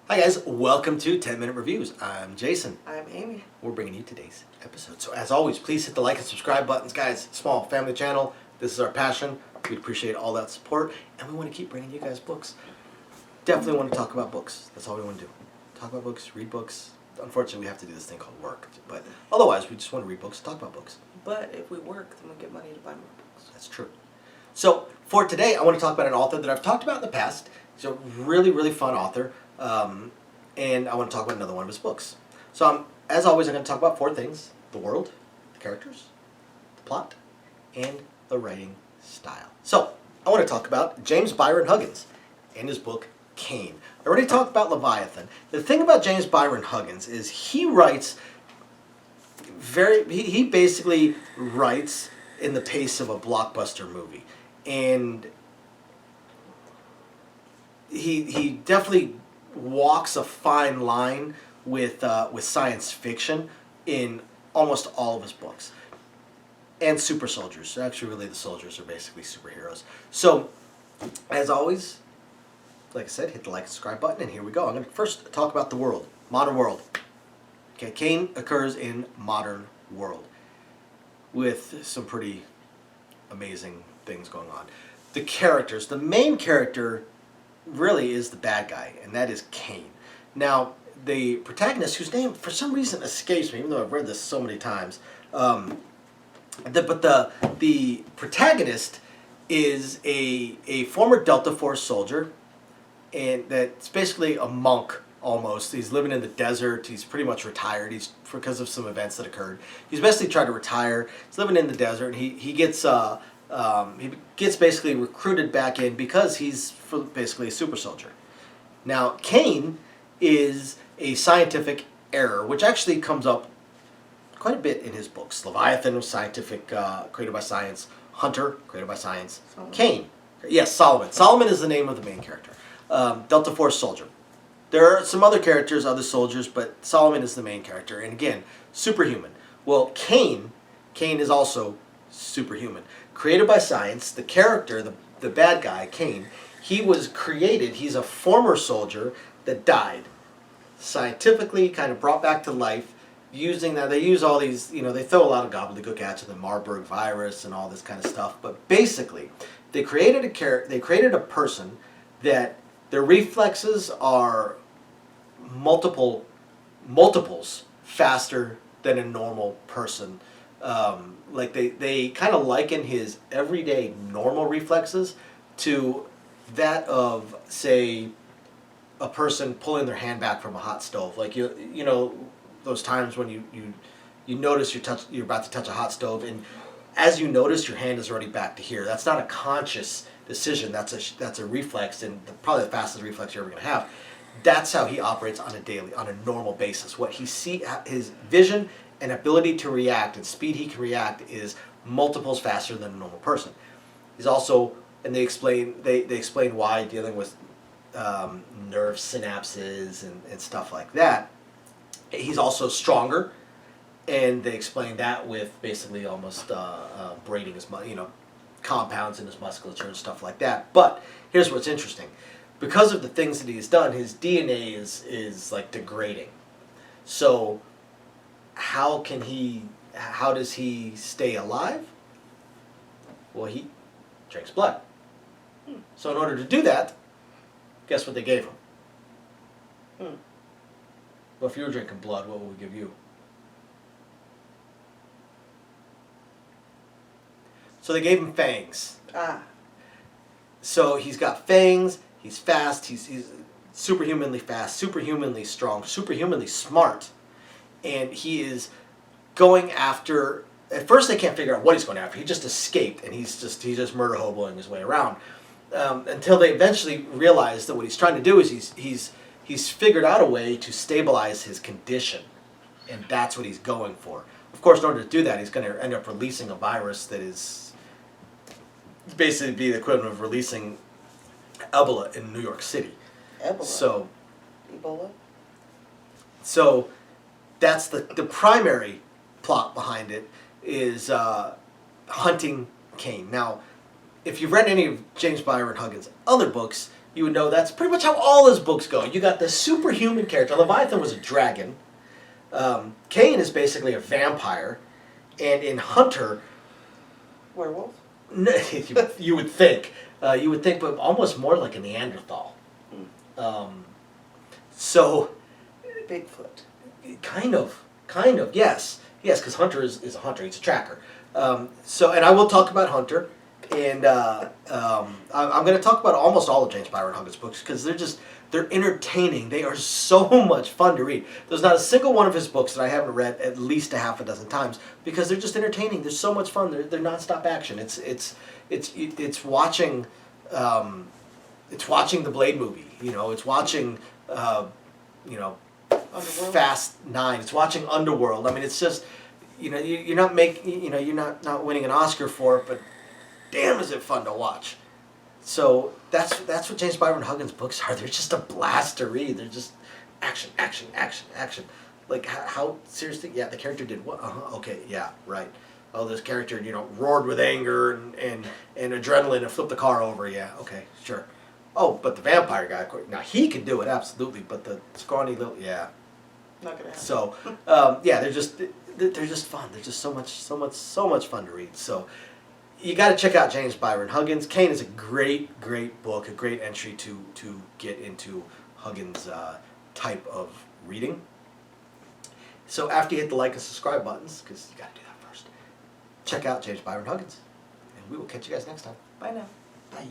Hi guys, welcome to 10 Minute Reviews. I'm Jason. I'm Amy. We're bringing you today's episode. So as always, please hit the like and subscribe buttons, guys. Small family channel. This is our passion. We'd appreciate all that support, and we want to keep bringing you guys books. Definitely want to talk about books. That's all we want to do. Talk about books, read books. Unfortunately, we have to do this thing called work, but otherwise, we just want to read books, talk about books. But if we work, then we get money to buy more books. That's true. So for today, I want to talk about an author that I've talked about in the past. He's a really, really fun author. And I want to talk about another one of his books. So, as always, I'm going to talk about four things: the world, the characters, the plot, and the writing style. So, I want to talk about James Byron Huggins and his book, Cain. I already talked about Leviathan. The thing about James Byron Huggins is he writes he basically writes in the pace of a blockbuster movie. And he definitely walks a fine line with science fiction in almost all of his books. And super soldiers. Actually, really, the soldiers are basically superheroes. So, as always, like I said, hit the like and subscribe button, and here we go. I'm going to first talk about the world. Modern world. Okay, Cain occurs in modern world with some pretty amazing things going on. The characters. The main character really is the bad guy, and that is Cain. Now, the protagonist, whose name for some reason escapes me, even though I've read this so many times, but the protagonist is a former Delta Force soldier, and that's basically a monk almost. He's living in the desert. He's pretty much retired. He's because of some events that occurred. He's basically tried to retire. He's living in the desert. And he gets basically recruited back in because he's basically a super soldier. Now, Cain is a scientific error, which actually comes up quite a bit in his books. Leviathan was scientific, created by science. Hunter, created by science. Solomon. Cain, yes, Solomon. Solomon is the name of the main character. Delta Force soldier. There are some other characters, other soldiers, but Solomon is the main character. And again, superhuman. Well, Cain is also superhuman. Created by science, the character, the bad guy, Cain, he was created, he's a former soldier that died. Scientifically kind of brought back to life, using that, they use all these, they throw a lot of gobbledygook at you, the Marburg virus and all this kind of stuff, but basically, they created a person that their reflexes are multiples faster than a normal person. Like they kind of liken his everyday normal reflexes to that of, say, a person pulling their hand back from a hot stove. Like you know those times when you notice you're about to touch a hot stove, and as you notice, your hand is already back to here. That's not a conscious decision. That's a reflex, and probably the fastest reflex you're ever going to have. That's how he operates on a normal basis. What his vision and ability to react and speed he can react is multiples faster than a normal person. He's also, and they explain why, dealing with nerve synapses and stuff like that. He's also stronger, and they explain that with basically almost braiding his compounds in his musculature and stuff like that. But here's what's interesting. Because of the things that he's done, his DNA is like degrading. So how does he stay alive? Well, he drinks blood. So in order to do that, guess what they gave him? Well, if you were drinking blood, what would we give you? So they gave him fangs. So he's got fangs, he's fast, he's superhumanly fast, superhumanly strong, superhumanly smart. And he is going after, at first they can't figure out what he's going after. He just escaped, and he's just murder hoboing his way around. Until they eventually realize that what he's trying to do is he's figured out a way to stabilize his condition. And that's what he's going for. Of course, in order to do that, he's going to end up releasing a virus that is basically be the equivalent of releasing Ebola in New York City. Ebola? So that's the primary plot behind it is hunting Cain. Now, if you've read any of James Byron Huggins' other books, you would know that's pretty much how all his books go. You got the superhuman character. Leviathan was a dragon. Cain is basically a vampire. And in Hunter... Werewolf? You would think. But almost more like a Neanderthal. So... Bigfoot. Kind of, yes. Yes, because Hunter is a hunter. He's a tracker. And I will talk about Hunter. And I'm going to talk about almost all of James Byron Huggins' books because they're entertaining. They are so much fun to read. There's not a single one of his books that I haven't read at least a half a dozen times because they're just entertaining. They're so much fun. They're nonstop action. It's watching the Blade movie. It's watching Underworld? Fast 9. It's watching Underworld. I mean, it's just you're not winning an Oscar for it, but damn, is it fun to watch. So that's what James Byron Huggins' books are. They're just a blast to read. They're just action, action, action, action. Like how seriously? Yeah, the character did what? Okay, yeah, right. Oh, this character, roared with anger and adrenaline and flipped the car over. Yeah, okay, sure. Oh, but the vampire guy, now he can do it absolutely, but the scrawny little, yeah. Not gonna happen. So, yeah, they're just fun. They're just so much fun to read. So, you got to check out James Byron Huggins. Cain is a great book, a great entry to get into Huggins' type of reading. So after you hit the like and subscribe buttons, because you got to do that first, check out James Byron Huggins, and we will catch you guys next time. Bye now. Bye.